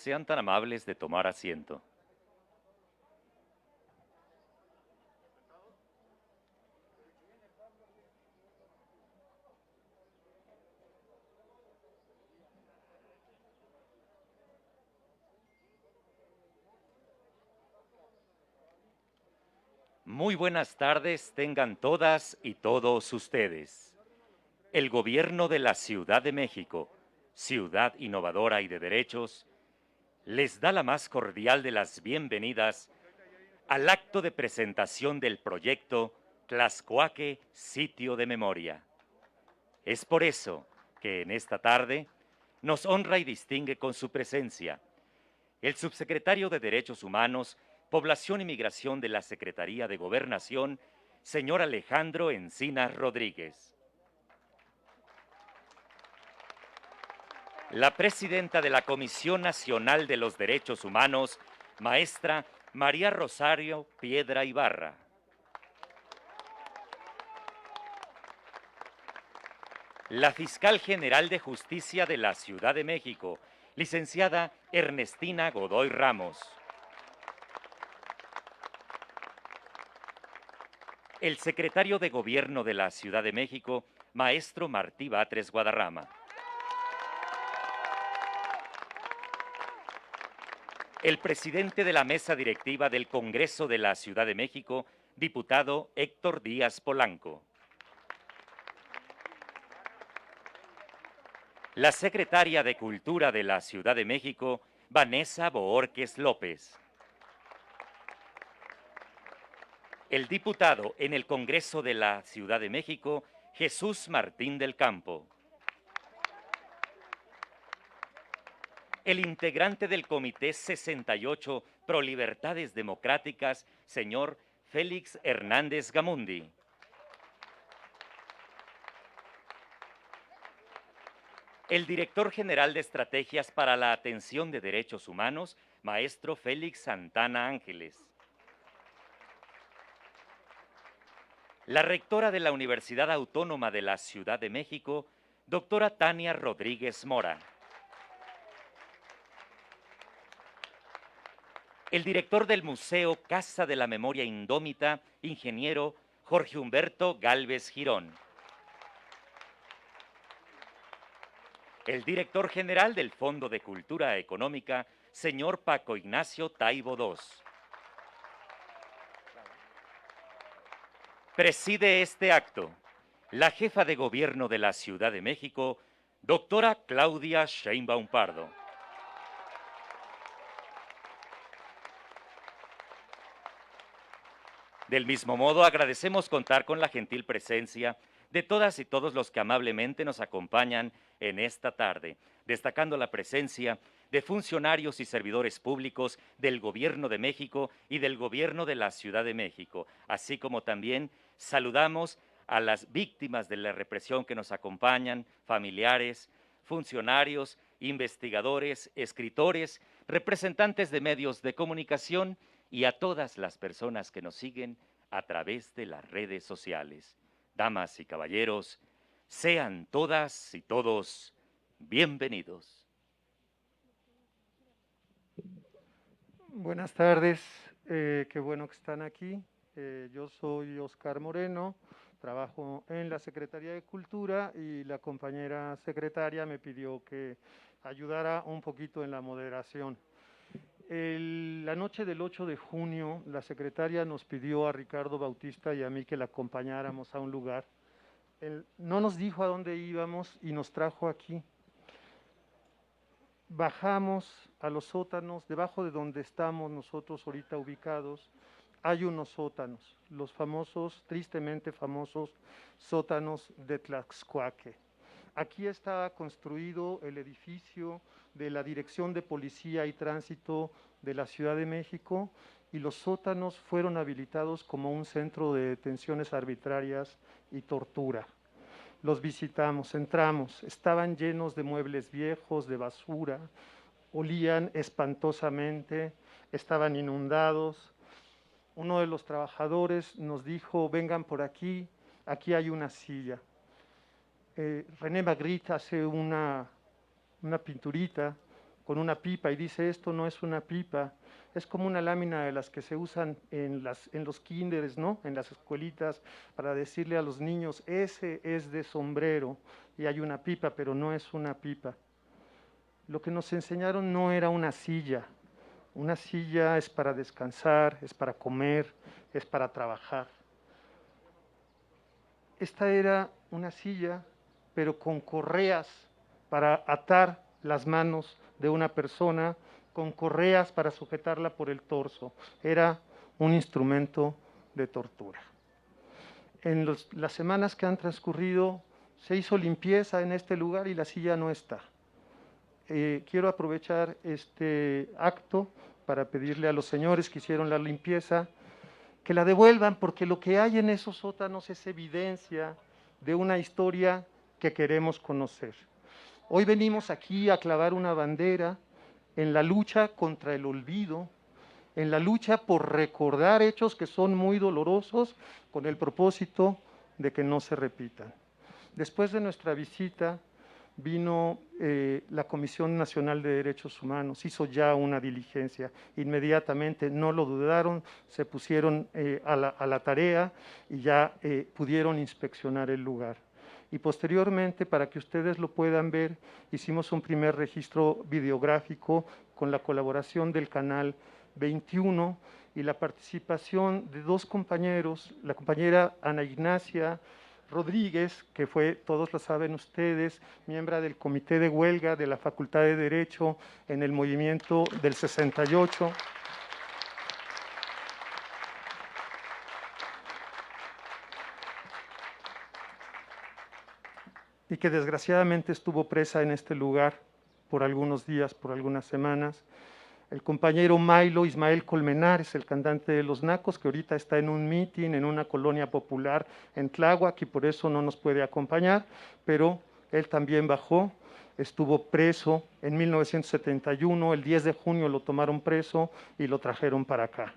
sean tan amables de tomar asiento. Muy buenas tardes tengan todas y todos ustedes. El Gobierno de la Ciudad de México, ciudad innovadora y de derechos, les da la más cordial de las bienvenidas al acto de presentación del proyecto Tlaxcuaque Sitio de Memoria. Es por eso que en esta tarde nos honra y distingue con su presencia el subsecretario de Derechos Humanos, Población y Migración de la Secretaría de Gobernación, señor Alejandro Encinas Rodríguez. La presidenta de la Comisión Nacional de los Derechos Humanos, maestra María Rosario Piedra Ibarra. La fiscal general de Justicia de la Ciudad de México, licenciada Ernestina Godoy Ramos. El secretario de Gobierno de la Ciudad de México, maestro Martí Batres Guadarrama. El presidente de la mesa directiva del Congreso de la Ciudad de México, diputado Héctor Díaz Polanco. La secretaria de Cultura de la Ciudad de México, Vanessa Boórquez López. El diputado en el Congreso de la Ciudad de México, Jesús Martín del Campo. El integrante del Comité 68 Pro Libertades Democráticas, señor Félix Hernández Gamundi. El director general de Estrategias para la Atención de Derechos Humanos, maestro Félix Santana Ángeles. La rectora de la Universidad Autónoma de la Ciudad de México, doctora Tania Rodríguez Mora. El director del Museo Casa de la Memoria Indómita, ingeniero Jorge Humberto Gálvez Girón. El director general del Fondo de Cultura Económica, señor Paco Ignacio Taibo II. Preside este acto la jefa de gobierno de la Ciudad de México, doctora Claudia Sheinbaum Pardo. Del mismo modo, agradecemos contar con la gentil presencia de todas y todos los que amablemente nos acompañan en esta tarde, destacando la presencia de funcionarios y servidores públicos del Gobierno de México y del Gobierno de la Ciudad de México, así como también saludamos a las víctimas de la represión que nos acompañan, familiares, funcionarios, investigadores, escritores, representantes de medios de comunicación y a todas las personas que nos siguen a través de las redes sociales. Damas y caballeros, sean todas y todos bienvenidos. Buenas tardes, qué bueno que están aquí. Yo soy Oscar Moreno, trabajo en la Secretaría de Cultura y la compañera secretaria me pidió que ayudara un poquito en la moderación. La noche del 8 de junio, la secretaria nos pidió a Ricardo Bautista y a mí que la acompañáramos a un lugar. Él no nos dijo a dónde íbamos y nos trajo aquí. Bajamos a los sótanos, debajo de donde estamos nosotros ahorita ubicados, hay unos sótanos, los famosos, tristemente famosos, sótanos de Tlaxcuaque. Aquí está construido el edificio de la Dirección de Policía y Tránsito de la Ciudad de México y los sótanos fueron habilitados como un centro de detenciones arbitrarias y tortura. Los visitamos, entramos, estaban llenos de muebles viejos, de basura, olían espantosamente, estaban inundados. Uno de los trabajadores nos dijo, vengan por aquí, aquí hay una silla. René Magritte hace una pinturita con una pipa y dice, esto no es una pipa, es como una lámina de las que se usan en los kinders, ¿no? En las escuelitas, para decirle a los niños, ese es de sombrero, y hay una pipa, pero no es una pipa. Lo que nos enseñaron no era una silla es para descansar, es para comer, es para trabajar. Esta era una silla, pero con correas para atar las manos de una persona, con correas para sujetarla por el torso. Era un instrumento de tortura. En las semanas que han transcurrido, se hizo limpieza en este lugar y la silla no está. Quiero aprovechar este acto para pedirle a los señores que hicieron la limpieza que la devuelvan, porque lo que hay en esos sótanos es evidencia de una historia que queremos conocer. Hoy venimos aquí a clavar una bandera en la lucha contra el olvido, en la lucha por recordar hechos que son muy dolorosos, con el propósito de que no se repitan. Después de nuestra visita, vino la Comisión Nacional de Derechos Humanos, hizo ya una diligencia, inmediatamente, no lo dudaron, se pusieron a la tarea y ya pudieron inspeccionar el lugar. Y posteriormente, para que ustedes lo puedan ver, hicimos un primer registro videográfico con la colaboración del Canal 21 y la participación de dos compañeros, la compañera Ana Ignacia Rodríguez, que fue, todos lo saben ustedes, miembro del Comité de Huelga de la Facultad de Derecho en el movimiento del 68. Y que desgraciadamente estuvo presa en este lugar por algunos días, por algunas semanas. El compañero Milo Ismael Colmenares, el cantante de Los Nacos, que ahorita está en un mitin en una colonia popular en Tláhuac y por eso no nos puede acompañar, pero él también bajó, estuvo preso en 1971, el 10 de junio lo tomaron preso y lo trajeron para acá.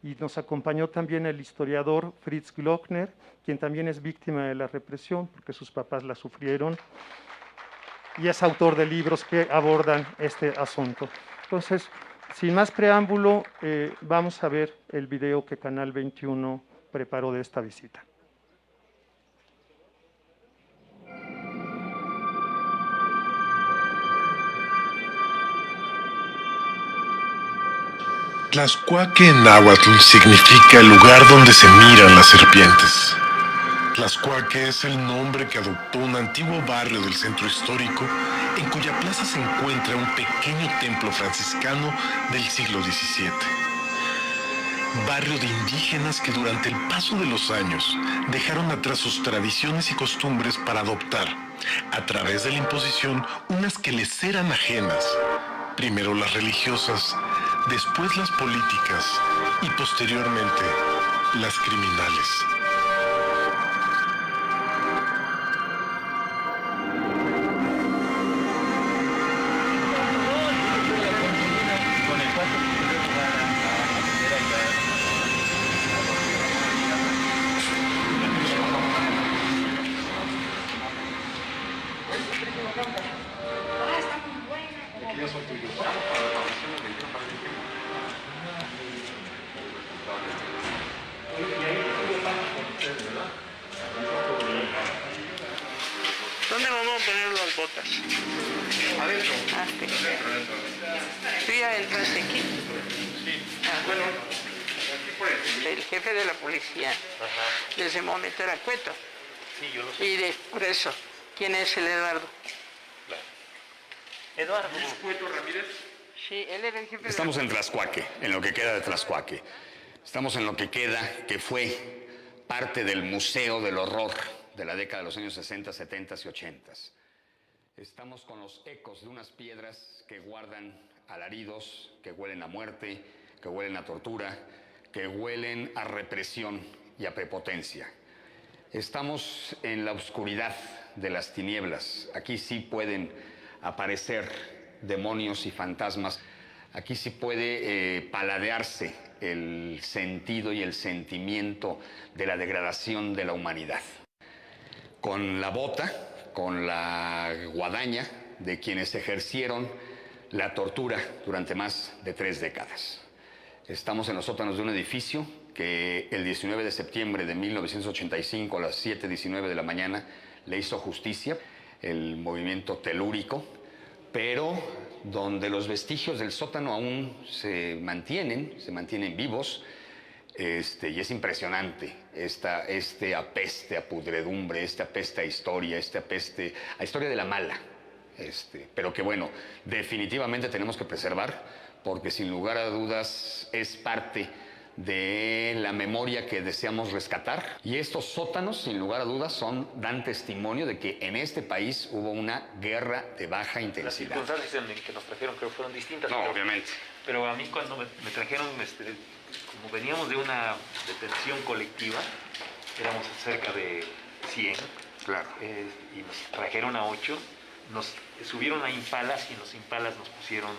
Y nos acompañó también el historiador Fritz Glockner, quien también es víctima de la represión, porque sus papás la sufrieron, y es autor de libros que abordan este asunto. Entonces, sin más preámbulo, vamos a ver el video que Canal 21 preparó de esta visita. Tlaxcuaque en náhuatl significa el lugar donde se miran las serpientes. Tlaxcuaque es el nombre que adoptó un antiguo barrio del centro histórico en cuya plaza se encuentra un pequeño templo franciscano del siglo XVII. Barrio de indígenas que durante el paso de los años dejaron atrás sus tradiciones y costumbres para adoptar, a través de la imposición, unas que les eran ajenas. Primero las religiosas, después las políticas y posteriormente las criminales. ¿Dónde vamos a poner las botas? Adentro. Ah, sí. ¿Tú ya entraste aquí? Sí. Ah, Bueno, aquí por el... el jefe de la policía. Ajá. De ese momento era Cueto. Sí, yo lo sé. Y por eso, ¿quién es el Eduardo? Claro. Eduardo. ¿Es Cueto Ramírez? Sí, él era el jefe Estamos en Tlaxcuaque, en lo que queda de Tlaxcuaque. Estamos en lo que queda, que fue parte del Museo del Horror de la década de los años 60, 70 y 80. Estamos con los ecos de unas piedras que guardan alaridos, que huelen a muerte, que huelen a tortura, que huelen a represión y a prepotencia. Estamos en la oscuridad de las tinieblas. Aquí sí pueden aparecer demonios y fantasmas. Aquí sí puede paladearse el sentido y el sentimiento de la degradación de la humanidad. Con la bota, con la guadaña de quienes ejercieron la tortura durante más de 3 décadas. Estamos en los sótanos de un edificio que el 19 de septiembre de 1985 a las 7:19 de la mañana le hizo justicia, el movimiento telúrico, pero donde los vestigios del sótano aún se mantienen vivos. Y es impresionante este apeste a pudredumbre, este apeste a historia, este apeste a historia de la mala, pero que bueno, definitivamente tenemos que preservar, porque sin lugar a dudas es parte de la memoria que deseamos rescatar. Y estos sótanos, sin lugar a dudas, dan testimonio de que en este país hubo una guerra de baja intensidad. Las circunstancias en que nos trajeron creo fueron distintas. No, obviamente. Pero a mí cuando me trajeron, como veníamos de una detención colectiva, éramos cerca de 100, Claro. y nos trajeron a 8, nos subieron a impalas y en los impalas nos pusieron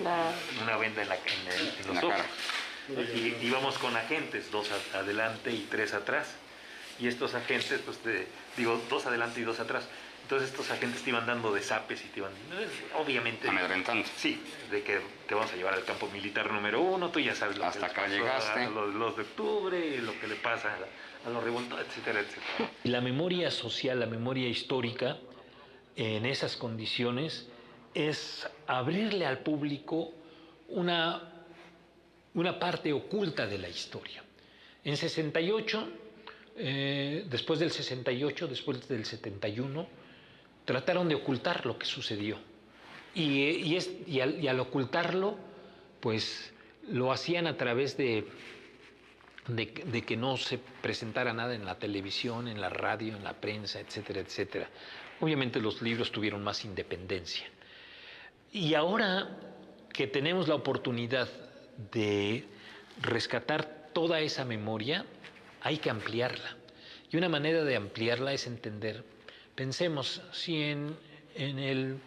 una venda en los la ojos. cara. Y íbamos con agentes, 2 adelante y 3 atrás. Y estos agentes, pues 2 adelante y 2 atrás. Entonces estos agentes te iban dando desapes y te iban, obviamente... Amedrentando. Sí, de que te vamos a llevar al campo militar número 1, tú ya sabes lo Hasta que acá les pasó llegaste. a los de octubre, lo que le pasa a los revoltosos, etcétera, etcétera. La memoria social, la memoria histórica, en esas condiciones, es abrirle al público una parte oculta de la historia. En 68, después del 68, después del 71, trataron de ocultar lo que sucedió. Y al ocultarlo, pues lo hacían a través de que no se presentara nada en la televisión, en la radio, en la prensa, etcétera, etcétera. Obviamente los libros tuvieron más independencia. Y ahora que tenemos la oportunidad de rescatar toda esa memoria, hay que ampliarla. Y una manera de ampliarla es entender, pensemos, si en el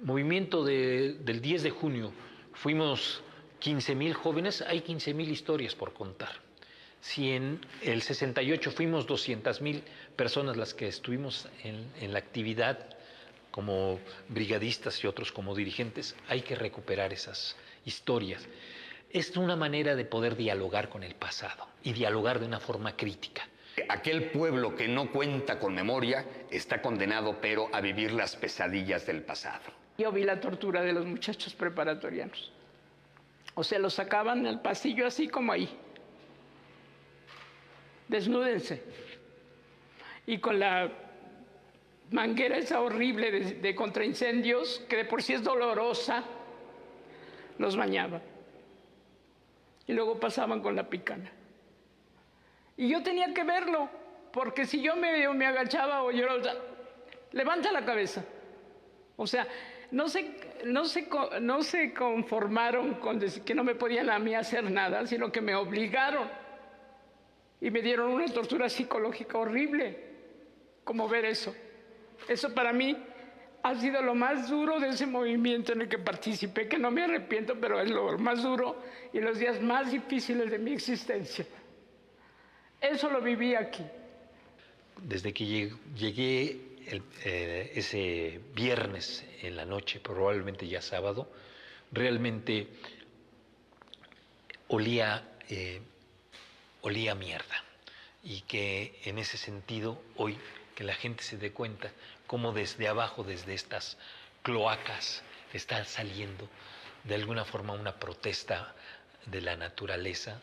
movimiento del 10 de junio fuimos 15,000 jóvenes, hay 15,000 historias por contar. Si en el 68 fuimos 200,000 personas las que estuvimos en la actividad como brigadistas y otros como dirigentes, hay que recuperar esas historias. Es una manera de poder dialogar con el pasado y dialogar de una forma crítica. Aquel pueblo que no cuenta con memoria está condenado, pero a vivir las pesadillas del pasado. Yo vi la tortura de los muchachos preparatorianos. O sea, los sacaban al pasillo así como ahí. Desnúdense. Y con la manguera esa horrible de contraincendios, que de por sí es dolorosa, los bañaban. Y luego pasaban con la picana. Y yo tenía que verlo, porque si yo me agachaba o yo levanta la cabeza. O sea, no se conformaron con decir que no me podían a mí hacer nada, sino que me obligaron. Y me dieron una tortura psicológica horrible, como ver eso. Eso para mí ha sido lo más duro de ese movimiento en el que participé, que no me arrepiento, pero es lo más duro y los días más difíciles de mi existencia. Eso lo viví aquí. Desde que llegué ese viernes en la noche, probablemente ya sábado, realmente olía a mierda. Y que en ese sentido, hoy, que la gente se dé cuenta cómo desde abajo, desde estas cloacas, está saliendo de alguna forma una protesta de la naturaleza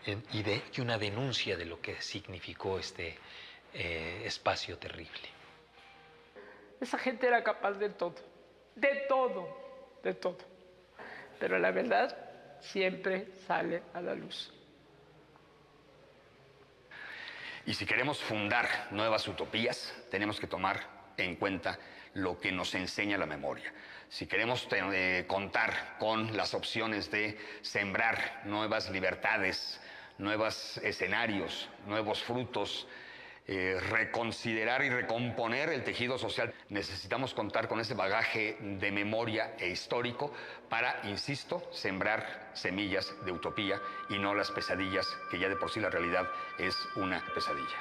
y una denuncia de lo que significó este espacio terrible. Esa gente era capaz de todo, de todo, de todo. Pero la verdad siempre sale a la luz. Y si queremos fundar nuevas utopías, tenemos que tomar en cuenta lo que nos enseña la memoria. Si queremos contar con las opciones de sembrar nuevas libertades, nuevos escenarios, nuevos frutos, reconsiderar y recomponer el tejido social, necesitamos contar con ese bagaje de memoria e histórico para, insisto, sembrar semillas de utopía y no las pesadillas, que ya de por sí la realidad es una pesadilla.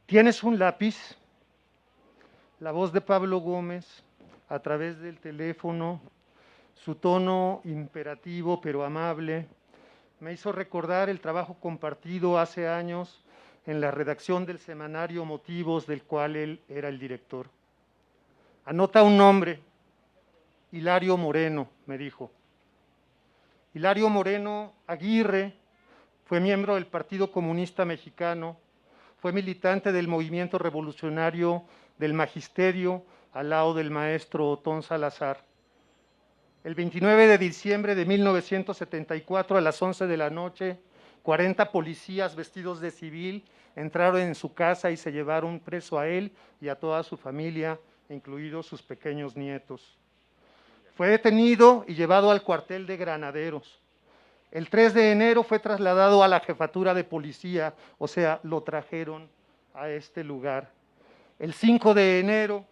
¿Tienes un lápiz? La voz de Pablo Gómez a través del teléfono, su tono imperativo pero amable, me hizo recordar el trabajo compartido hace años en la redacción del semanario Motivos, del cual él era el director. Anota un nombre, Hilario Moreno, me dijo. Hilario Moreno Aguirre fue miembro del Partido Comunista Mexicano, fue militante del movimiento revolucionario del Magisterio al lado del maestro Otón Salazar. El 29 de diciembre de 1974, a las 11 de la noche, 40 policías vestidos de civil entraron en su casa y se llevaron preso a él y a toda su familia, incluidos sus pequeños nietos. Fue detenido y llevado al cuartel de Granaderos. El 3 de enero fue trasladado a la jefatura de policía, o sea, lo trajeron a este lugar. El 5 de enero,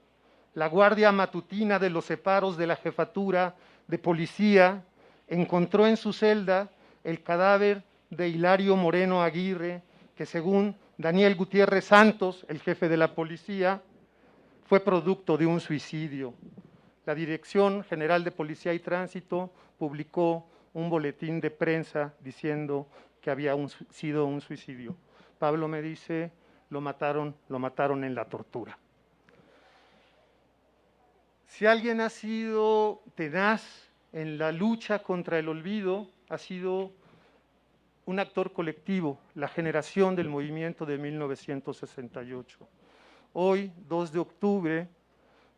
la guardia matutina de los separos de la jefatura de policía encontró en su celda el cadáver de Hilario Moreno Aguirre, que según Daniel Gutiérrez Santos, el jefe de la policía, fue producto de un suicidio. La Dirección General de Policía y Tránsito publicó un boletín de prensa diciendo que había sido un suicidio. Pablo me dice, lo mataron en la tortura. Si alguien ha sido tenaz en la lucha contra el olvido, ha sido un actor colectivo, la generación del movimiento de 1968. Hoy, 2 de octubre,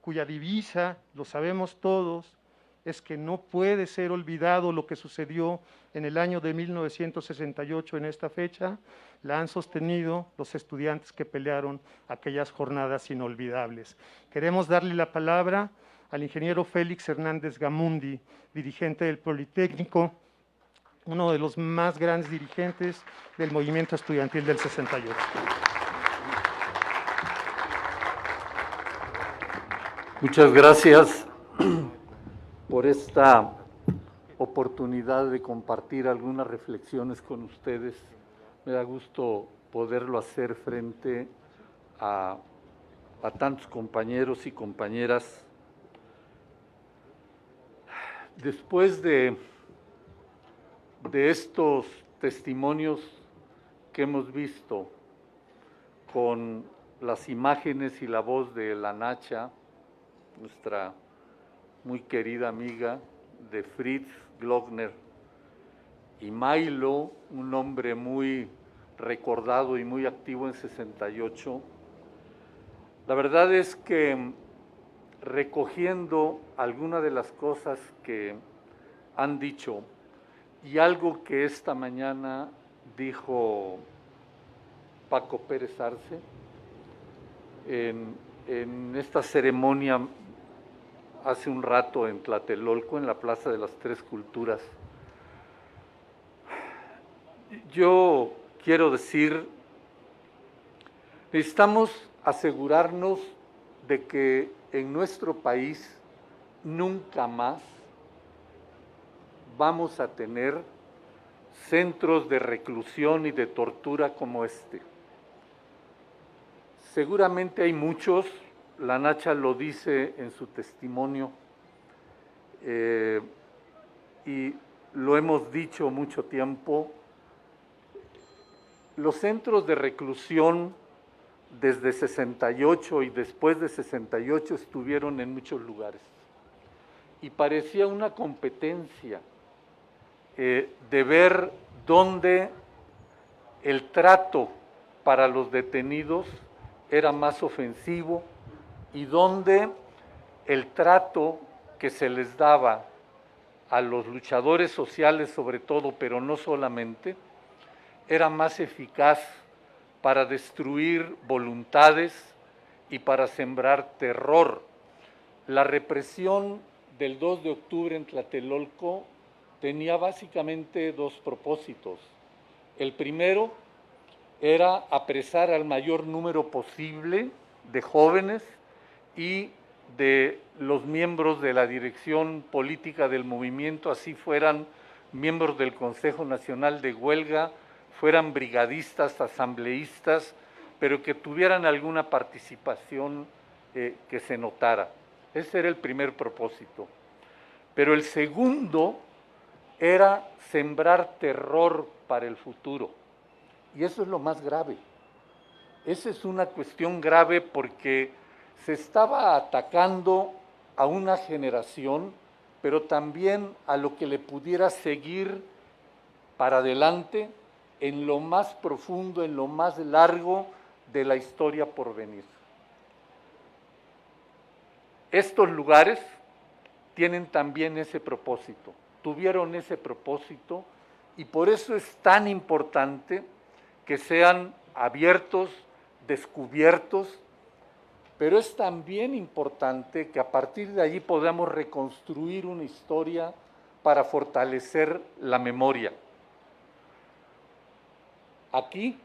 cuya divisa, lo sabemos todos, es que no puede ser olvidado lo que sucedió en el año de 1968 en esta fecha, la han sostenido los estudiantes que pelearon aquellas jornadas inolvidables. Queremos darle la palabra al ingeniero Félix Hernández Gamundi, dirigente del Politécnico, uno de los más grandes dirigentes del movimiento estudiantil del 68. Muchas gracias por esta oportunidad de compartir algunas reflexiones con ustedes. Me da gusto poderlo hacer frente a tantos compañeros y compañeras. Después de estos testimonios que hemos visto con las imágenes y la voz de la Nacha, nuestra muy querida amiga, de Fritz Glockner, y Milo, un hombre muy recordado y muy activo en 68, la verdad es que recogiendo algunas de las cosas que han dicho y algo que esta mañana dijo Paco Pérez Arce en esta ceremonia hace un rato en Tlatelolco, en la Plaza de las Tres Culturas. Yo quiero decir, necesitamos asegurarnos de que en nuestro país nunca más vamos a tener centros de reclusión y de tortura como este. Seguramente hay muchos, la Nacha lo dice en su testimonio, y lo hemos dicho mucho tiempo, los centros de reclusión desde 68 y después de 68 estuvieron en muchos lugares. Y parecía una competencia de ver dónde el trato para los detenidos era más ofensivo y dónde el trato que se les daba a los luchadores sociales sobre todo, pero no solamente, era más eficaz para destruir voluntades y para sembrar terror. La represión del 2 de octubre en Tlatelolco tenía básicamente dos propósitos. El primero era apresar al mayor número posible de jóvenes y de los miembros de la dirección política del movimiento, así fueran miembros del Consejo Nacional de Huelga, fueran brigadistas, asambleístas, pero que tuvieran alguna participación que se notara. Ese era el primer propósito. Pero el segundo era sembrar terror para el futuro. Y eso es lo más grave. Esa es una cuestión grave porque se estaba atacando a una generación, pero también a lo que le pudiera seguir para adelante en lo más profundo, en lo más largo de la historia por venir. Estos lugares tienen también ese propósito, tuvieron ese propósito, y por eso es tan importante que sean abiertos, descubiertos, pero es también importante que a partir de allí podamos reconstruir una historia para fortalecer la memoria. Aquí,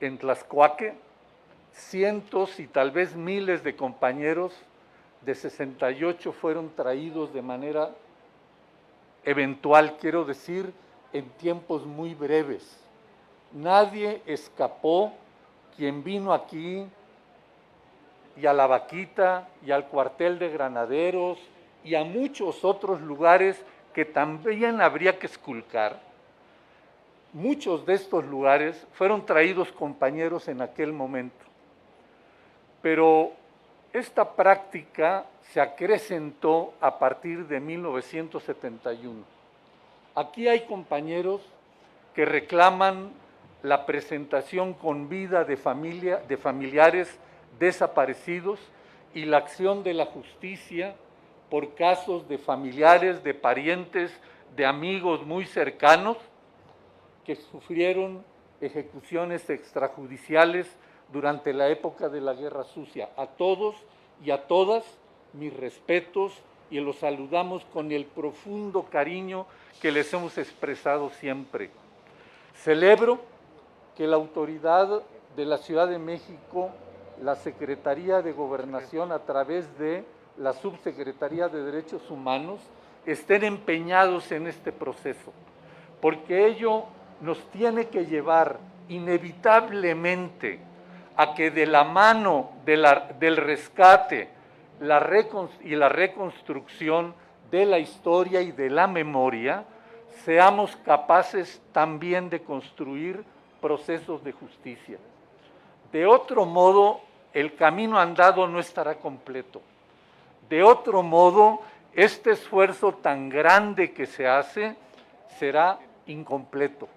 en Tlaxcuaque, cientos y tal vez miles de compañeros de 68 fueron traídos de manera eventual, quiero decir, en tiempos muy breves. Nadie escapó. Quien vino aquí y a La Vaquita y al cuartel de granaderos y a muchos otros lugares que también habría que esculcar, muchos de estos lugares fueron traídos compañeros en aquel momento. Pero esta práctica se acrecentó a partir de 1971. Aquí hay compañeros que reclaman la presentación con vida de familiares desaparecidos y la acción de la justicia por casos de familiares, de parientes, de amigos muy cercanos que sufrieron ejecuciones extrajudiciales durante la época de la Guerra Sucia. A todos y a todas mis respetos y los saludamos con el profundo cariño que les hemos expresado siempre. Celebro que la autoridad de la Ciudad de México, la Secretaría de Gobernación a través de la Subsecretaría de Derechos Humanos, estén empeñados en este proceso, porque ello nos tiene que llevar inevitablemente a que de la mano del rescate y la reconstrucción de la historia y de la memoria, seamos capaces también de construir procesos de justicia. De otro modo, el camino andado no estará completo. De otro modo, este esfuerzo tan grande que se hace será incompleto.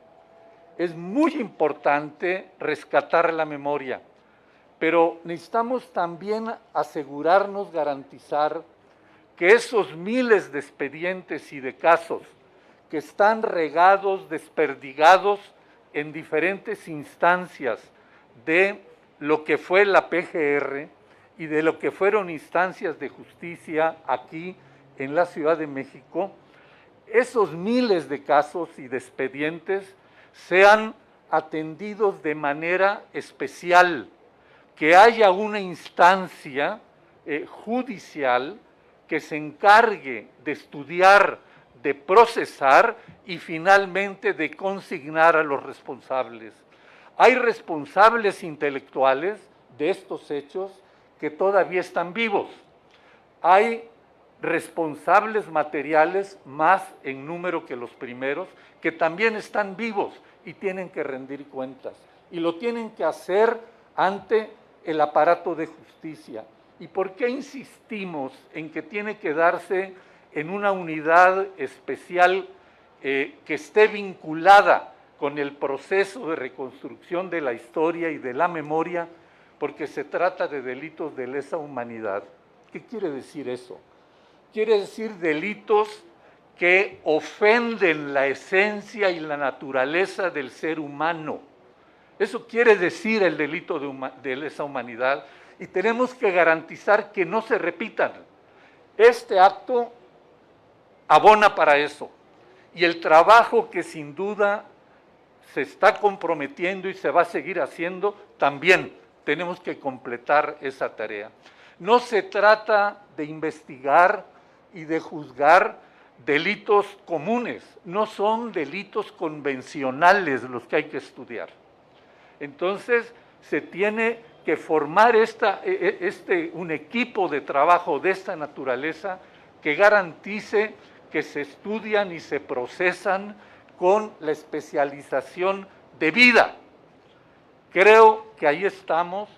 Es muy importante rescatar la memoria, pero necesitamos también asegurarnos, garantizar que esos miles de expedientes y de casos que están regados, desperdigados en diferentes instancias de lo que fue la PGR y de lo que fueron instancias de justicia aquí en la Ciudad de México, esos miles de casos y de expedientes sean atendidos de manera especial, que haya una instancia judicial que se encargue de estudiar, de procesar y finalmente de consignar a los responsables. Hay responsables intelectuales de estos hechos que todavía están vivos. Hay responsables materiales, más en número que los primeros, que también están vivos y tienen que rendir cuentas. Y lo tienen que hacer ante el aparato de justicia. ¿Y por qué insistimos en que tiene que darse en una unidad especial que esté vinculada con el proceso de reconstrucción de la historia y de la memoria? Porque se trata de delitos de lesa humanidad. ¿Qué quiere decir eso? Quiere decir delitos que ofenden la esencia y la naturaleza del ser humano. Eso quiere decir el delito de lesa humanidad, y tenemos que garantizar que no se repitan. Este acto abona para eso, y el trabajo que sin duda se está comprometiendo y se va a seguir haciendo, también tenemos que completar esa tarea. No se trata de investigar y de juzgar delitos comunes, no son delitos convencionales los que hay que estudiar. Entonces, se tiene que formar un equipo de trabajo de esta naturaleza que garantice que se estudian y se procesan con la especialización debida. Creo que ahí estamos.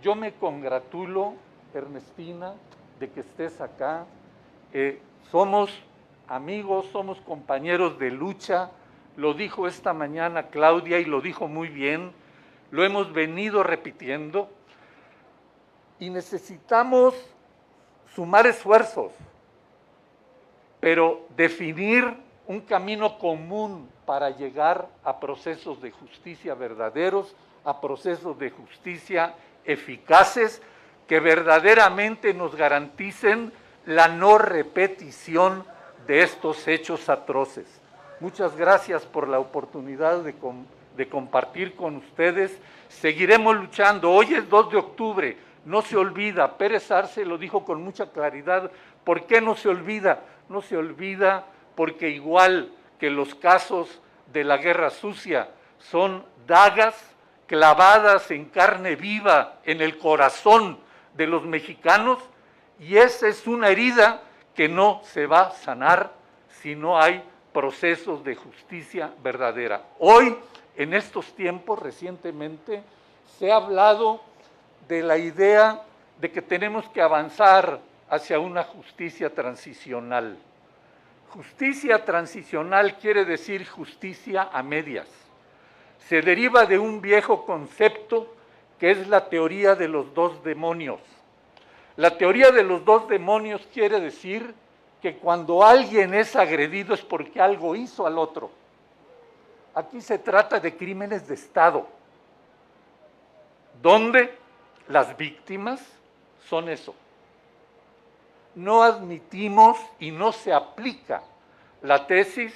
Yo me congratulo, Ernestina, de que estés acá. Somos amigos, somos compañeros de lucha. Lo dijo esta mañana Claudia y lo dijo muy bien. Lo hemos venido repitiendo. Y necesitamos sumar esfuerzos, pero definir un camino común para llegar a procesos de justicia verdaderos, a procesos de justicia eficaces, que verdaderamente nos garanticen la no repetición de estos hechos atroces. Muchas gracias por la oportunidad de compartir con ustedes. Seguiremos luchando. Hoy es 2 de octubre, no se olvida. Pérez Arce lo dijo con mucha claridad. ¿Por qué no se olvida? No se olvida porque igual que los casos de la guerra sucia son dagas clavadas en carne viva en el corazón de los mexicanos, y esa es una herida que no se va a sanar si no hay procesos de justicia verdadera. Hoy, en estos tiempos, recientemente, se ha hablado de la idea de que tenemos que avanzar hacia una justicia transicional. Justicia transicional quiere decir justicia a medias. Se deriva de un viejo concepto que es la teoría de los 2 demonios. La teoría de los 2 demonios quiere decir que cuando alguien es agredido es porque algo hizo al otro. Aquí se trata de crímenes de Estado, donde las víctimas son eso. No admitimos y no se aplica la tesis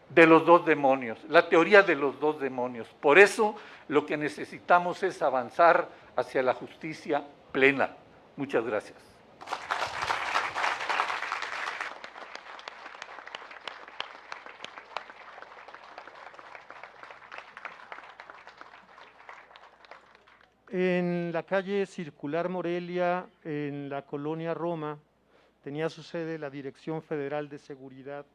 de los 2 demonios, la teoría de los 2 demonios. Por eso lo que necesitamos es avanzar hacia la justicia plena. Muchas gracias. En la calle Circular Morelia, en la colonia Roma, tenía su sede la Dirección Federal de Seguridad.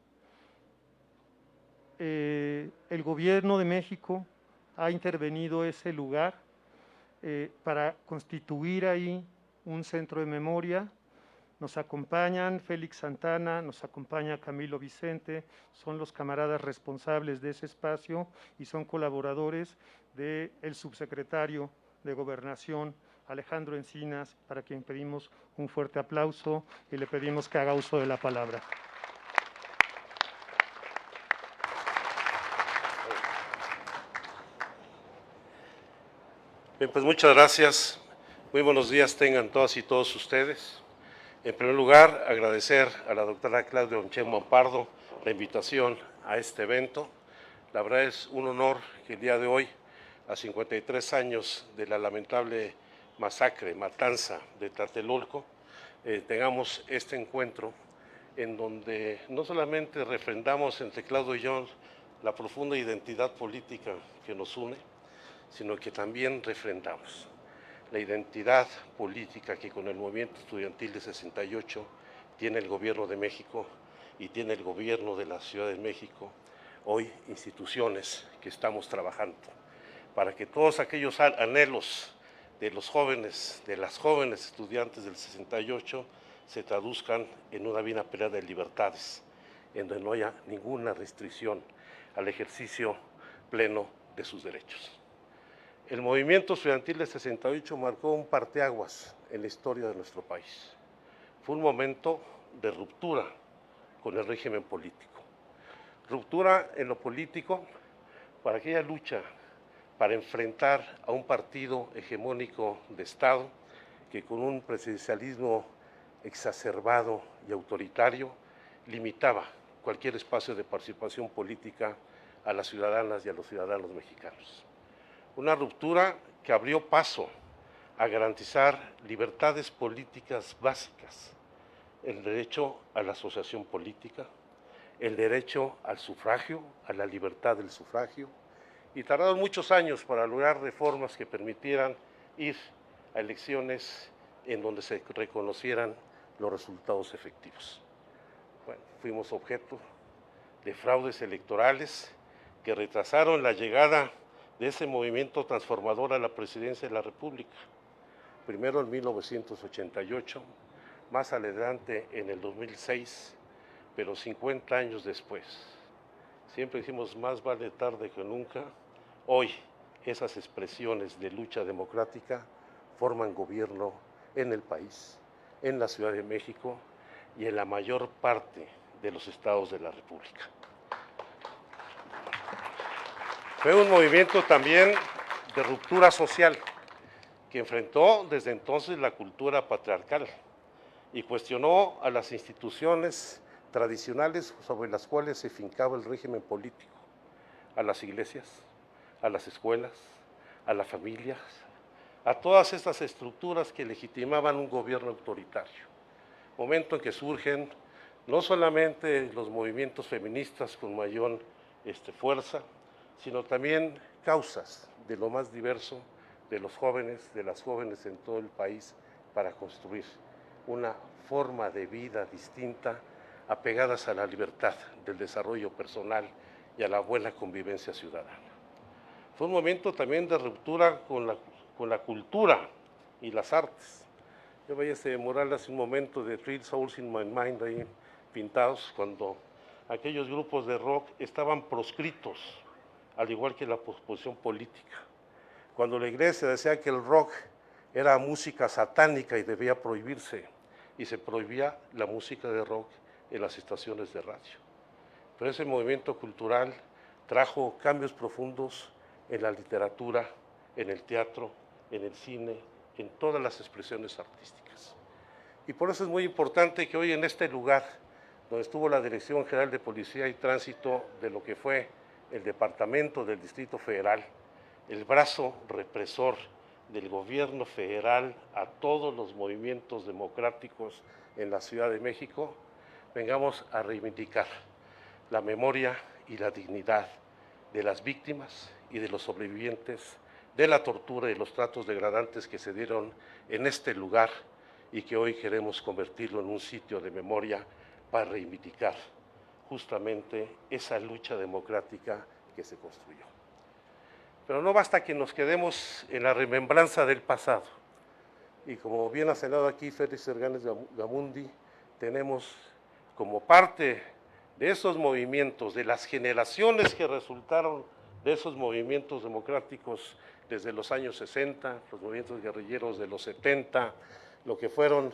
El gobierno de México ha intervenido ese lugar para constituir ahí un centro de memoria. Nos acompañan Félix Santana, nos acompaña Camilo Vicente, son los camaradas responsables de ese espacio y son colaboradores del subsecretario de Gobernación, Alejandro Encinas, para quien pedimos un fuerte aplauso y le pedimos que haga uso de la palabra. Bien, pues muchas gracias. Muy buenos días tengan todas y todos ustedes. En primer lugar, agradecer a la doctora Claudia Onchemo Pardo la invitación a este evento. La verdad es un honor que el día de hoy, a 53 años de la lamentable masacre, matanza de Tlatelolco, tengamos este encuentro en donde no solamente refrendamos entre Claudio y yo la profunda identidad política que nos une, sino que también refrendamos la identidad política que con el movimiento estudiantil de 68 tiene el gobierno de México y tiene el gobierno de la Ciudad de México, hoy instituciones que estamos trabajando para que todos aquellos anhelos de los jóvenes, de las jóvenes estudiantes del 68 se traduzcan en una vida pelea de libertades, en donde no haya ninguna restricción al ejercicio pleno de sus derechos. El movimiento estudiantil del 68 marcó un parteaguas en la historia de nuestro país. Fue un momento de ruptura con el régimen político. Ruptura en lo político para aquella lucha para enfrentar a un partido hegemónico de Estado que con un presidencialismo exacerbado y autoritario limitaba cualquier espacio de participación política a las ciudadanas y a los ciudadanos mexicanos. Una ruptura que abrió paso a garantizar libertades políticas básicas, el derecho a la asociación política, el derecho al sufragio, a la libertad del sufragio, y tardaron muchos años para lograr reformas que permitieran ir a elecciones en donde se reconocieran los resultados efectivos. Bueno, fuimos objeto de fraudes electorales que retrasaron la llegada de ese movimiento transformador a la presidencia de la República. Primero en 1988, más adelante en el 2006, pero 50 años después. Siempre dijimos, más vale tarde que nunca. Hoy esas expresiones de lucha democrática forman gobierno en el país, en la Ciudad de México y en la mayor parte de los estados de la República. Fue un movimiento también de ruptura social que enfrentó desde entonces la cultura patriarcal y cuestionó a las instituciones tradicionales sobre las cuales se fincaba el régimen político, a las iglesias, a las escuelas, a las familias, a todas estas estructuras que legitimaban un gobierno autoritario. Momento en que surgen no solamente los movimientos feministas con mayor fuerza, sino también causas de lo más diverso de los jóvenes, de las jóvenes en todo el país, para construir una forma de vida distinta, apegadas a la libertad del desarrollo personal y a la buena convivencia ciudadana. Fue un momento también de ruptura con la cultura y las artes. Yo veía ese mural hace un momento de Three Souls in My Mind ahí pintados, cuando aquellos grupos de rock estaban proscritos, al igual que la posición política. Cuando la iglesia decía que el rock era música satánica y debía prohibirse, y se prohibía la música de rock en las estaciones de radio. Pero ese movimiento cultural trajo cambios profundos en la literatura, en el teatro, en el cine, en todas las expresiones artísticas. Y por eso es muy importante que hoy en este lugar, donde estuvo la Dirección General de Policía y Tránsito de lo que fue el Departamento del Distrito Federal, el brazo represor del gobierno federal a todos los movimientos democráticos en la Ciudad de México, vengamos a reivindicar la memoria y la dignidad de las víctimas y de los sobrevivientes de la tortura y los tratos degradantes que se dieron en este lugar y que hoy queremos convertirlo en un sitio de memoria para reivindicar justamente esa lucha democrática que se construyó. Pero no basta que nos quedemos en la remembranza del pasado. Y como bien ha señalado aquí Félix Erganes Gamundi, tenemos como parte de esos movimientos, de las generaciones que resultaron de esos movimientos democráticos desde los años 60, los movimientos guerrilleros de los 70, lo que fueron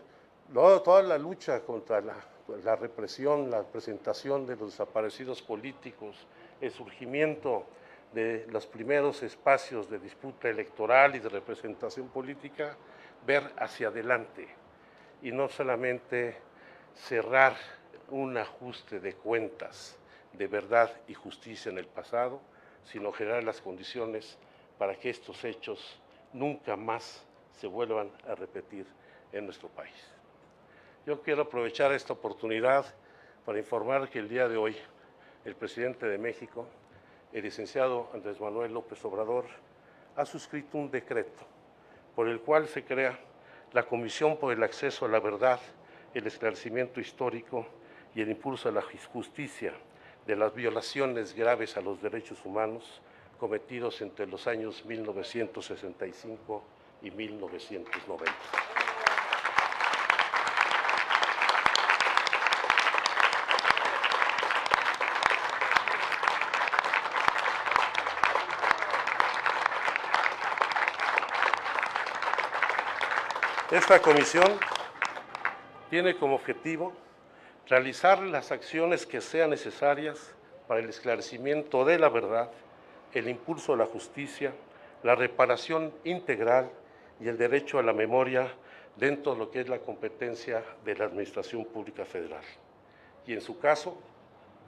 toda la lucha contra la represión, la presentación de los desaparecidos políticos, el surgimiento de los primeros espacios de disputa electoral y de representación política, ver hacia adelante y no solamente cerrar un ajuste de cuentas de verdad y justicia en el pasado, sino generar las condiciones para que estos hechos nunca más se vuelvan a repetir en nuestro país. Yo quiero aprovechar esta oportunidad para informar que el día de hoy el presidente de México, el licenciado Andrés Manuel López Obrador, ha suscrito un decreto por el cual se crea la Comisión por el Acceso a la Verdad, el Esclarecimiento Histórico y el Impulso a la Justicia de las violaciones graves a los derechos humanos cometidos entre los años 1965 y 1990. Esta comisión tiene como objetivo realizar las acciones que sean necesarias para el esclarecimiento de la verdad, el impulso a la justicia, la reparación integral y el derecho a la memoria dentro de lo que es la competencia de la Administración Pública Federal. Y en su caso,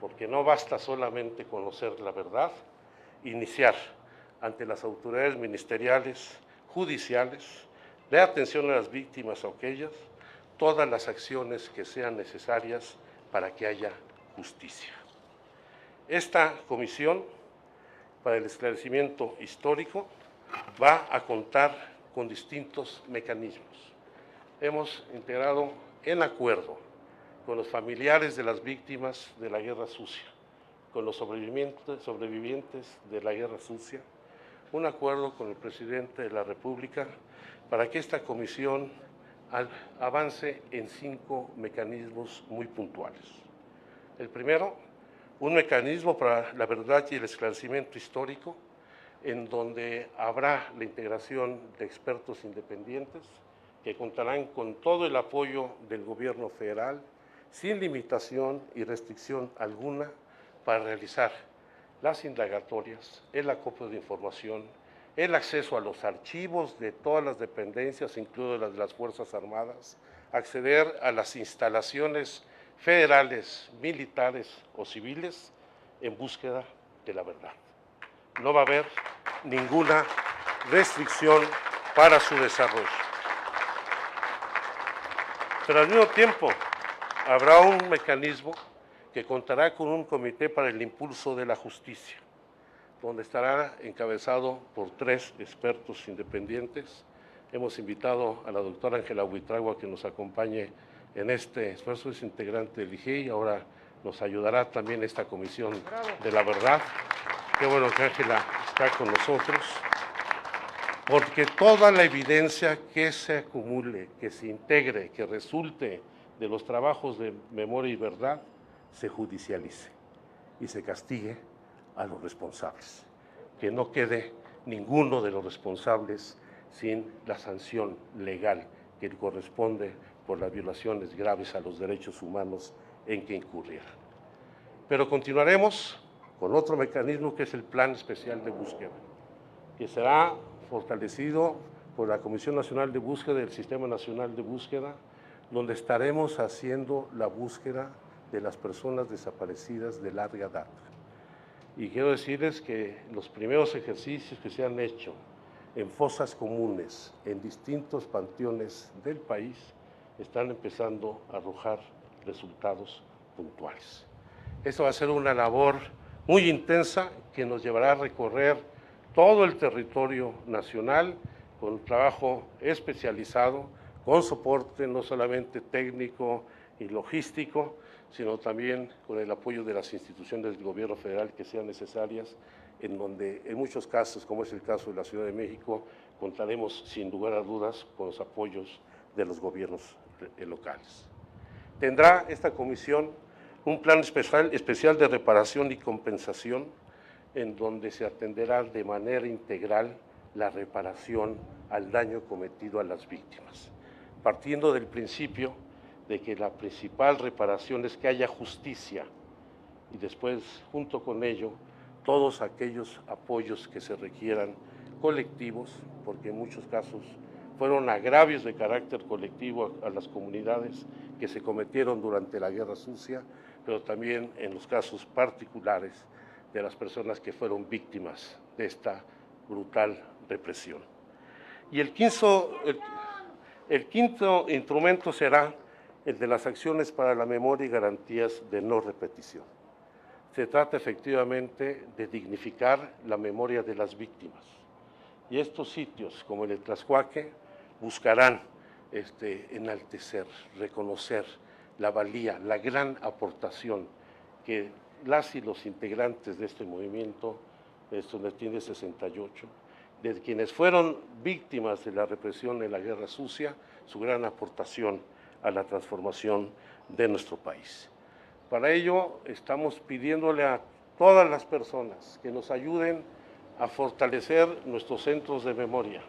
porque no basta solamente conocer la verdad, iniciar ante las autoridades ministeriales, judiciales, de atención a las víctimas o aquellas, todas las acciones que sean necesarias para que haya justicia. Esta comisión para el Esclarecimiento Histórico va a contar con distintos mecanismos. Hemos integrado en acuerdo con los familiares de las víctimas de la Guerra Sucia, con los sobrevivientes de la Guerra Sucia, un acuerdo con el presidente de la República para que esta comisión avance en 5 mecanismos muy puntuales. El primero, un mecanismo para la verdad y el esclarecimiento histórico, en donde habrá la integración de expertos independientes que contarán con todo el apoyo del gobierno federal, sin limitación y restricción alguna, para realizar las indagatorias, el acopio de información, el acceso a los archivos de todas las dependencias, incluidas las de las Fuerzas Armadas, acceder a las instalaciones federales, militares o civiles en búsqueda de la verdad. No va a haber ninguna restricción para su desarrollo. Pero al mismo tiempo habrá un mecanismo que contará con un comité para el impulso de la justicia, donde estará encabezado por 3 expertos independientes. Hemos invitado a la doctora Ángela Buitragua que nos acompañe en este esfuerzo, es integrante del IGEI, ahora nos ayudará también esta comisión de la verdad. Qué bueno que Ángela está con nosotros, porque toda la evidencia que se acumule, que se integre, que resulte de los trabajos de memoria y verdad, se judicialice y se castigue a los responsables, que no quede ninguno de los responsables sin la sanción legal que corresponde por las violaciones graves a los derechos humanos en que incurrieran. Pero continuaremos con otro mecanismo que es el Plan Especial de Búsqueda, que será fortalecido por la Comisión Nacional de Búsqueda y el Sistema Nacional de Búsqueda, donde estaremos haciendo la búsqueda de las personas desaparecidas de larga data. Y quiero decirles que los primeros ejercicios que se han hecho en fosas comunes, en distintos panteones del país, están empezando a arrojar resultados puntuales. Esto va a ser una labor muy intensa que nos llevará a recorrer todo el territorio nacional con un trabajo especializado, con soporte no solamente técnico y logístico, sino también con el apoyo de las instituciones del gobierno federal que sean necesarias, en donde en muchos casos, como es el caso de la Ciudad de México, contaremos sin lugar a dudas con los apoyos de los gobiernos locales. Tendrá esta comisión un plan especial de reparación y compensación, en donde se atenderá de manera integral la reparación al daño cometido a las víctimas, partiendo del principio de que la principal reparación es que haya justicia y después, junto con ello, todos aquellos apoyos que se requieran colectivos, porque en muchos casos fueron agravios de carácter colectivo a las comunidades que se cometieron durante la Guerra Sucia, pero también en los casos particulares de las personas que fueron víctimas de esta brutal represión. Y el quinto instrumento será el de las acciones para la memoria y garantías de no repetición. Se trata efectivamente de dignificar la memoria de las víctimas. Y estos sitios, como el de Tlaxcuaque, buscarán enaltecer, reconocer la valía, la gran aportación que las y los integrantes de este movimiento, de Estudiantil 68, de quienes fueron víctimas de la represión en la Guerra Sucia, su gran aportación a la transformación de nuestro país. Para ello estamos pidiéndole a todas las personas que nos ayuden a fortalecer nuestros centros de memoria.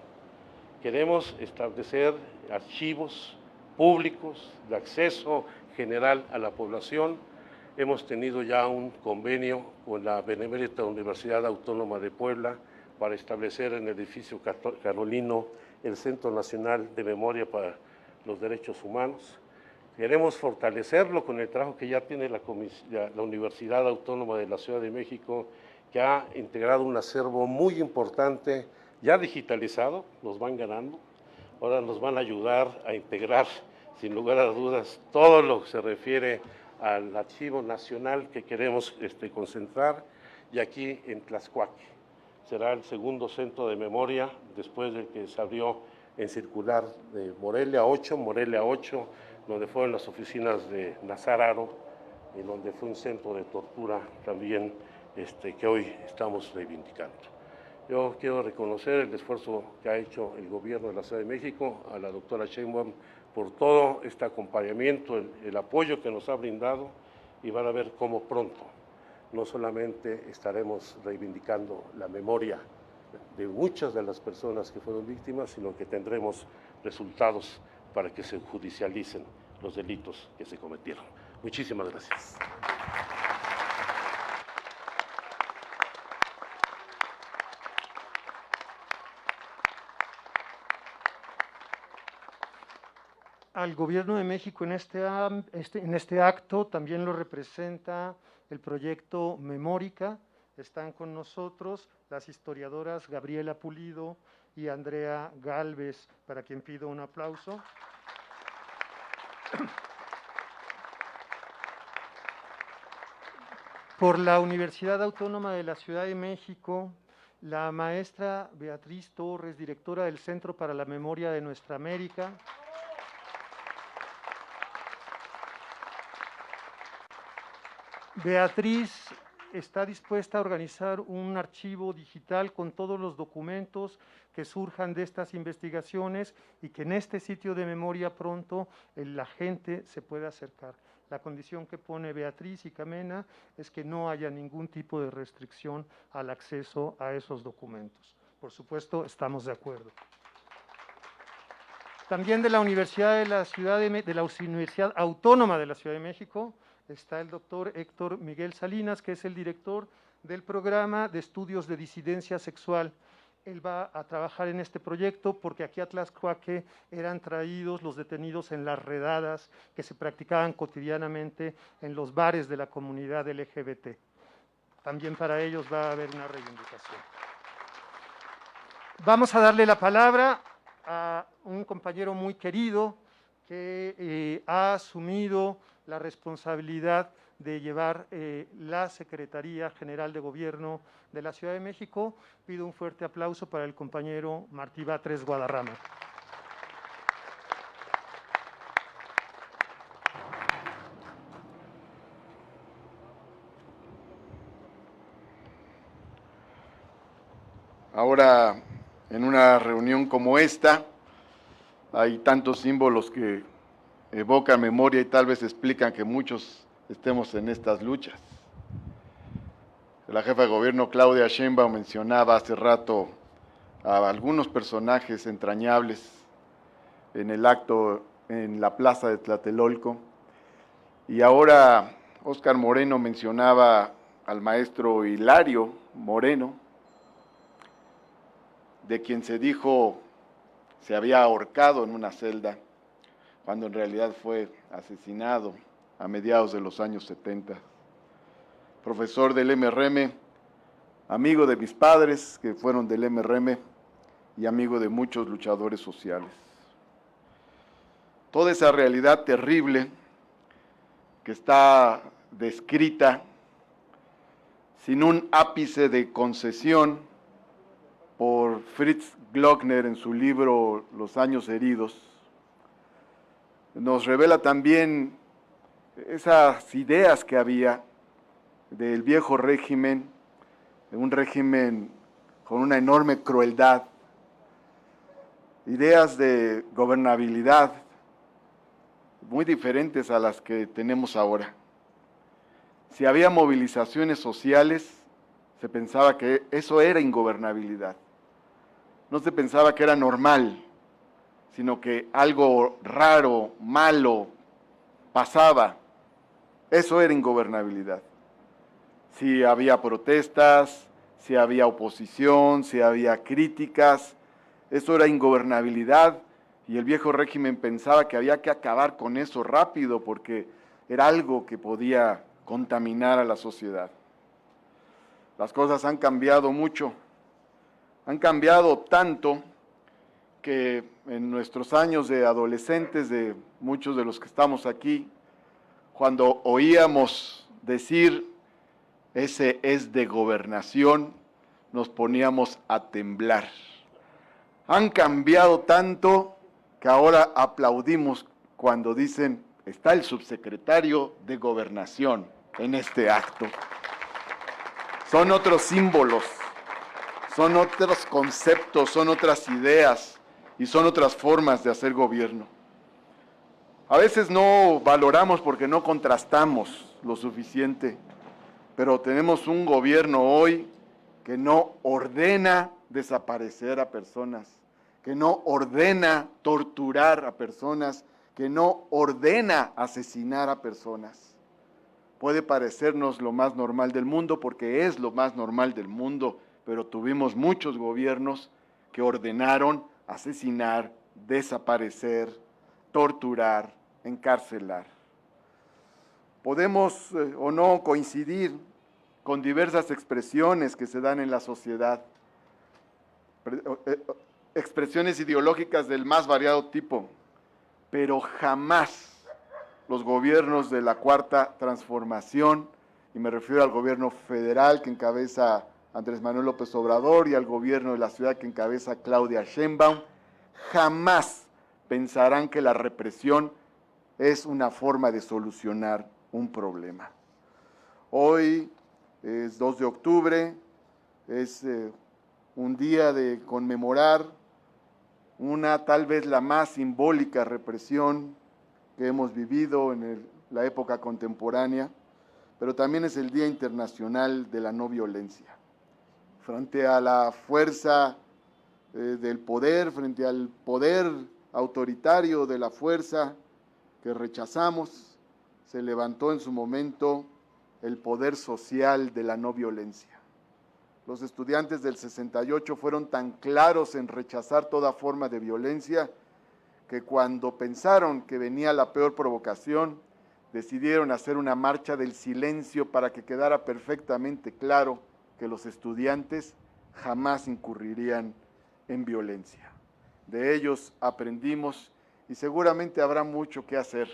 Queremos establecer archivos públicos de acceso general a la población. Hemos tenido ya un convenio con la Benemérita Universidad Autónoma de Puebla para establecer en el edificio Carolino el Centro Nacional de Memoria para los Derechos Humanos. Queremos fortalecerlo con el trabajo que ya tiene la Universidad Autónoma de la Ciudad de México, que ha integrado un acervo muy importante, ya digitalizado, nos van ganando. Ahora nos van a ayudar a integrar, sin lugar a dudas, todo lo que se refiere al archivo nacional que queremos concentrar, y aquí en Tlaxcuaque. será el segundo centro de memoria después de que se abrió en Circular de Morelia 8, donde fueron las oficinas de Nazar Haro, y donde fue un centro de tortura también que hoy estamos reivindicando. Yo quiero reconocer el esfuerzo que ha hecho el gobierno de la Ciudad de México, a la doctora Sheinbaum, por todo este acompañamiento, el apoyo que nos ha brindado, y van a ver cómo pronto no solamente estaremos reivindicando la memoria de muchas de las personas que fueron víctimas, sino que tendremos resultados para que se judicialicen los delitos que se cometieron. Muchísimas gracias. Al Gobierno de México en este acto también lo representa el proyecto Memórica. Están con nosotros las historiadoras Gabriela Pulido y Andrea Gálvez, para quien pido un aplauso. Por la Universidad Autónoma de la Ciudad de México, la maestra Beatriz Torres, directora del Centro para la Memoria de Nuestra América. Beatriz está dispuesta a organizar un archivo digital con todos los documentos que surjan de estas investigaciones y que en este sitio de memoria pronto la gente se pueda acercar. La condición que pone Beatriz y Camena es que no haya ningún tipo de restricción al acceso a esos documentos. Por supuesto, estamos de acuerdo. También de la Universidad Universidad Autónoma de la Ciudad de México, está el doctor Héctor Miguel Salinas, que es el director del programa de estudios de disidencia sexual. Él va a trabajar en este proyecto porque aquí a Tlaxcuaque eran traídos los detenidos en las redadas que se practicaban cotidianamente en los bares de la comunidad LGBT. También para ellos va a haber una reivindicación. Vamos a darle la palabra a un compañero muy querido que ha asumido la responsabilidad de llevar la Secretaría General de Gobierno de la Ciudad de México. Pido un fuerte aplauso para el compañero Martí Batres Guadarrama. Ahora, en una reunión como esta, hay tantos símbolos que evocan memoria y tal vez explican que muchos estemos en estas luchas. La jefa de gobierno Claudia Sheinbaum mencionaba hace rato a algunos personajes entrañables en el acto en la plaza de Tlatelolco, y ahora Óscar Moreno mencionaba al maestro Hilario Moreno, de quien se dijo se había ahorcado en una celda, cuando en realidad fue asesinado a mediados de los años 70. Profesor del MRM, amigo de mis padres que fueron del MRM y amigo de muchos luchadores sociales. Toda esa realidad terrible que está descrita sin un ápice de concesión por Fritz Glockner en su libro Los años heridos, nos revela también esas ideas que había del viejo régimen, de un régimen con una enorme crueldad, ideas de gobernabilidad muy diferentes a las que tenemos ahora. Si había movilizaciones sociales, se pensaba que eso era ingobernabilidad. No se pensaba que era normal, sino que algo raro, malo, pasaba. Eso era ingobernabilidad. Si había protestas, si había oposición, si había críticas, eso era ingobernabilidad, y el viejo régimen pensaba que había que acabar con eso rápido porque era algo que podía contaminar a la sociedad. Las cosas han cambiado mucho, han cambiado tanto que en nuestros años de adolescentes, de muchos de los que estamos aquí, cuando oíamos decir ese es de gobernación, nos poníamos a temblar. Han cambiado tanto que ahora aplaudimos cuando dicen, está el subsecretario de Gobernación en este acto. Son otros símbolos, son otros conceptos, son otras ideas y son otras formas de hacer gobierno. A veces no valoramos porque no contrastamos lo suficiente, pero tenemos un gobierno hoy que no ordena desaparecer a personas, que no ordena torturar a personas, que no ordena asesinar a personas. Puede parecernos lo más normal del mundo porque es lo más normal del mundo, pero tuvimos muchos gobiernos que ordenaron asesinar, desaparecer, torturar, encarcelar. Podemos o no coincidir con diversas expresiones que se dan en la sociedad, expresiones ideológicas del más variado tipo, pero jamás los gobiernos de la Cuarta Transformación, y me refiero al gobierno federal que encabeza Andrés Manuel López Obrador y al gobierno de la ciudad que encabeza Claudia Sheinbaum, jamás pensarán que la represión es una forma de solucionar un problema. Hoy es 2 de octubre, es un día de conmemorar tal vez la más simbólica represión que hemos vivido en la época contemporánea, pero también es el Día Internacional de la No Violencia. Frente a la fuerza del poder, frente al poder autoritario de la fuerza que rechazamos, se levantó en su momento el poder social de la no violencia. Los estudiantes del 68 fueron tan claros en rechazar toda forma de violencia que cuando pensaron que venía la peor provocación, decidieron hacer una marcha del silencio para que quedara perfectamente claro que los estudiantes jamás incurrirían en violencia. De ellos aprendimos y seguramente habrá mucho que hacer,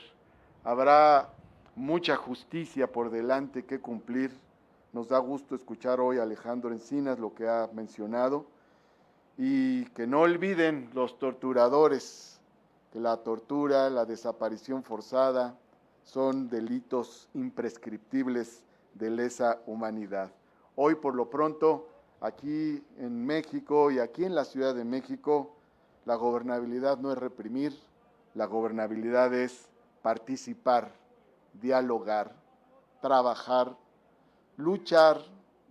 habrá mucha justicia por delante que cumplir. Nos da gusto escuchar hoy a Alejandro Encinas lo que ha mencionado y que no olviden los torturadores que la tortura, la desaparición forzada son delitos imprescriptibles de lesa humanidad. Hoy por lo pronto, aquí en México y aquí en la Ciudad de México, la gobernabilidad no es reprimir, la gobernabilidad es participar, dialogar, trabajar, luchar,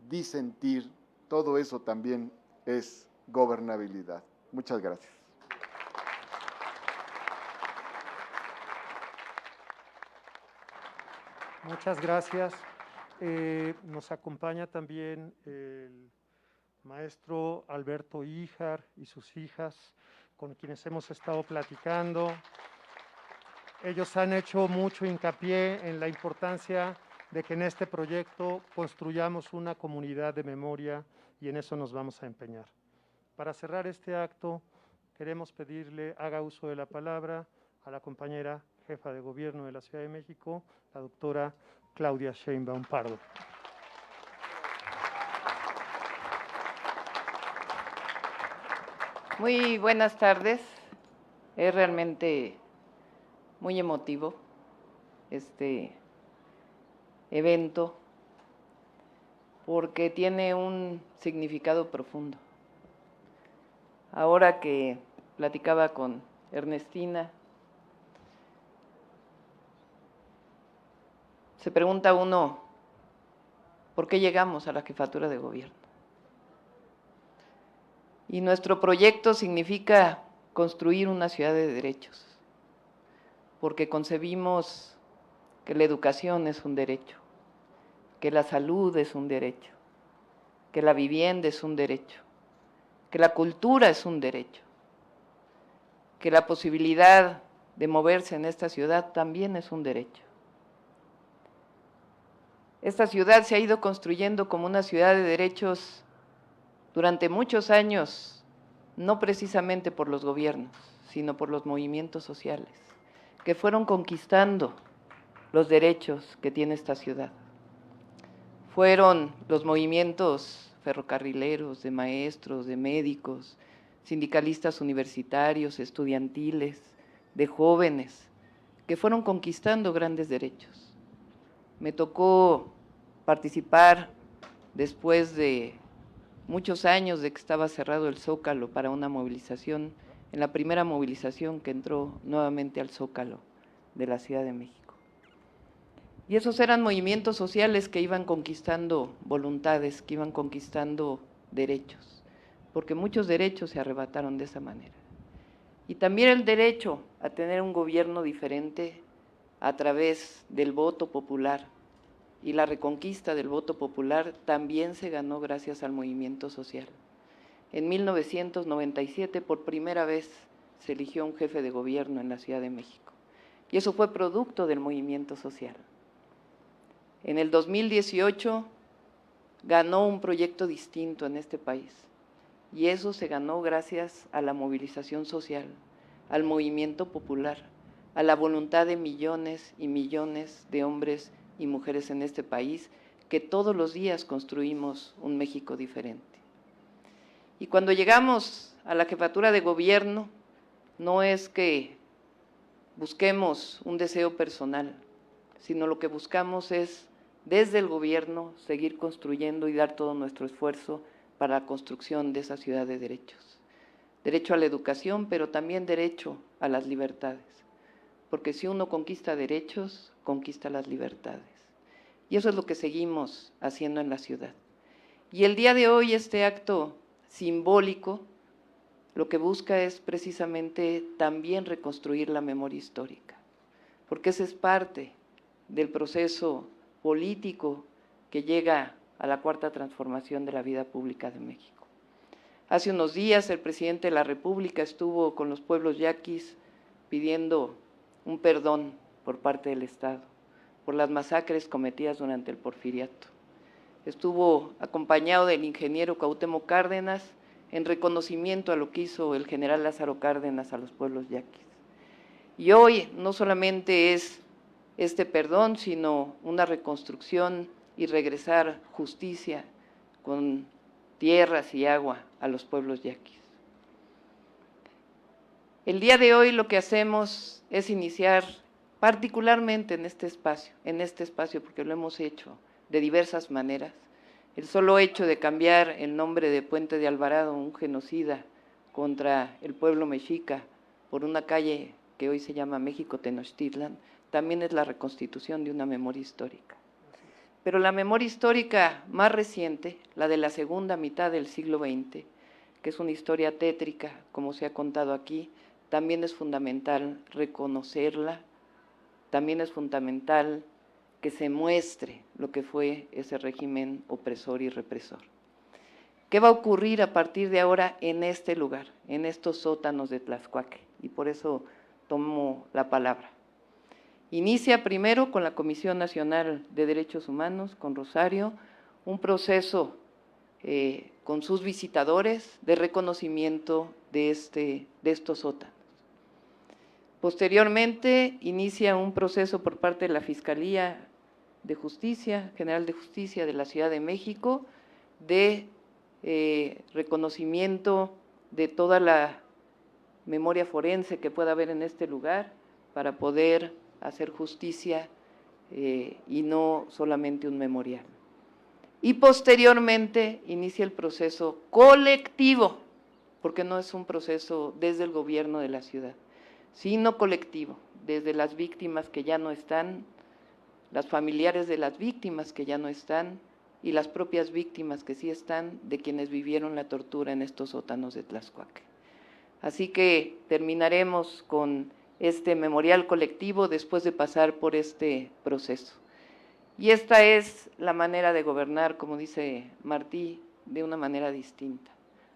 disentir, todo eso también es gobernabilidad. Muchas gracias. Muchas gracias. Nos acompaña también el maestro Alberto Híjar y sus hijas, con quienes hemos estado platicando. Ellos han hecho mucho hincapié en la importancia de que en este proyecto construyamos una comunidad de memoria y en eso nos vamos a empeñar. Para cerrar este acto, queremos pedirle, haga uso de la palabra a la compañera jefa de gobierno de la Ciudad de México, la doctora Claudia Sheinbaum Pardo. Muy buenas tardes. Es realmente muy emotivo este evento porque tiene un significado profundo. Ahora que platicaba con Ernestina, se pregunta uno, ¿por qué llegamos a la jefatura de gobierno? Y nuestro proyecto significa construir una ciudad de derechos, porque concebimos que la educación es un derecho, que la salud es un derecho, que la vivienda es un derecho, que la cultura es un derecho, que la posibilidad de moverse en esta ciudad también es un derecho. Esta ciudad se ha ido construyendo como una ciudad de derechos durante muchos años, no precisamente por los gobiernos, sino por los movimientos sociales, que fueron conquistando los derechos que tiene esta ciudad. Fueron los movimientos ferrocarrileros, de maestros, de médicos, sindicalistas universitarios, estudiantiles, de jóvenes, que fueron conquistando grandes derechos. Me tocó participar después de muchos años de que estaba cerrado el Zócalo para una movilización, en la primera movilización que entró nuevamente al Zócalo de la Ciudad de México. Y esos eran movimientos sociales que iban conquistando voluntades, que iban conquistando derechos, porque muchos derechos se arrebataron de esa manera. Y también el derecho a tener un gobierno diferente a través del voto popular, y la reconquista del voto popular también se ganó gracias al movimiento social. En 1997, por primera vez, se eligió un jefe de gobierno en la Ciudad de México, y eso fue producto del movimiento social. En el 2018 ganó un proyecto distinto en este país, y eso se ganó gracias a la movilización social, al movimiento popular, a la voluntad de millones y millones de hombres y mujeres en este país, que todos los días construimos un México diferente. Y cuando llegamos a la jefatura de gobierno, no es que busquemos un deseo personal, sino lo que buscamos es, desde el gobierno, seguir construyendo y dar todo nuestro esfuerzo para la construcción de esa ciudad de derechos. Derecho a la educación, pero también derecho a las libertades, porque si uno conquista derechos, conquista las libertades. Y eso es lo que seguimos haciendo en la ciudad. Y el día de hoy, este acto simbólico, lo que busca es precisamente también reconstruir la memoria histórica, porque ese es parte del proceso político que llega a la cuarta transformación de la vida pública de México. Hace unos días el presidente de la República estuvo con los pueblos yaquis pidiendo un perdón por parte del Estado por las masacres cometidas durante el Porfiriato. Estuvo acompañado del ingeniero Cuauhtémoc Cárdenas en reconocimiento a lo que hizo el general Lázaro Cárdenas a los pueblos yaquis. Y hoy no solamente es este perdón, sino una reconstrucción y regresar justicia con tierras y agua a los pueblos yaquis. El día de hoy lo que hacemos es iniciar, particularmente en este espacio, porque lo hemos hecho de diversas maneras, el solo hecho de cambiar el nombre de Puente de Alvarado, un genocida contra el pueblo mexica, por una calle que hoy se llama México Tenochtitlan, también es la reconstitución de una memoria histórica. Pero la memoria histórica más reciente, la de la segunda mitad del siglo XX, que es una historia tétrica, como se ha contado aquí, también es fundamental reconocerla, también es fundamental que se muestre lo que fue ese régimen opresor y represor. ¿Qué va a ocurrir a partir de ahora en este lugar, en estos sótanos de Tlaxcuaque? Y por eso tomo la palabra. Inicia primero con la Comisión Nacional de Derechos Humanos, con Rosario, un proceso con sus visitadores de reconocimiento de estos sótanos. Posteriormente inicia un proceso por parte de la Fiscalía de Justicia, General de Justicia de la Ciudad de México, de reconocimiento de toda la memoria forense que pueda haber en este lugar para poder hacer justicia y no solamente un memorial. Y posteriormente inicia el proceso colectivo, porque no es un proceso desde el gobierno de la ciudad, sino colectivo, desde las víctimas que ya no están, las familiares de las víctimas que ya no están y las propias víctimas que sí están de quienes vivieron la tortura en estos sótanos de Tlaxcuaque. Así que terminaremos con este memorial colectivo después de pasar por este proceso. Y esta es la manera de gobernar, como dice Martí, de una manera distinta.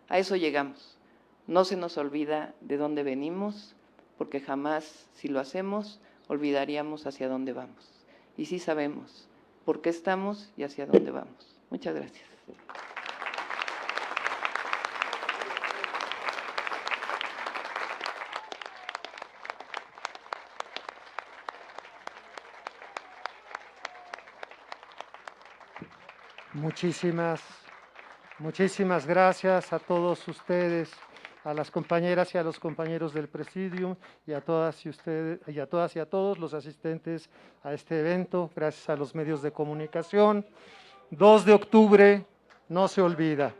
A eso llegamos. No se nos olvida de dónde venimos, porque jamás, si lo hacemos, olvidaríamos hacia dónde vamos. Y sí sabemos por qué estamos y hacia dónde vamos. Muchas gracias. Muchísimas Muchísimas gracias a todos ustedes, a las compañeras y a los compañeros del Presidium y a todas y a todos los asistentes a este evento, gracias a los medios de comunicación. 2 de octubre no se olvida.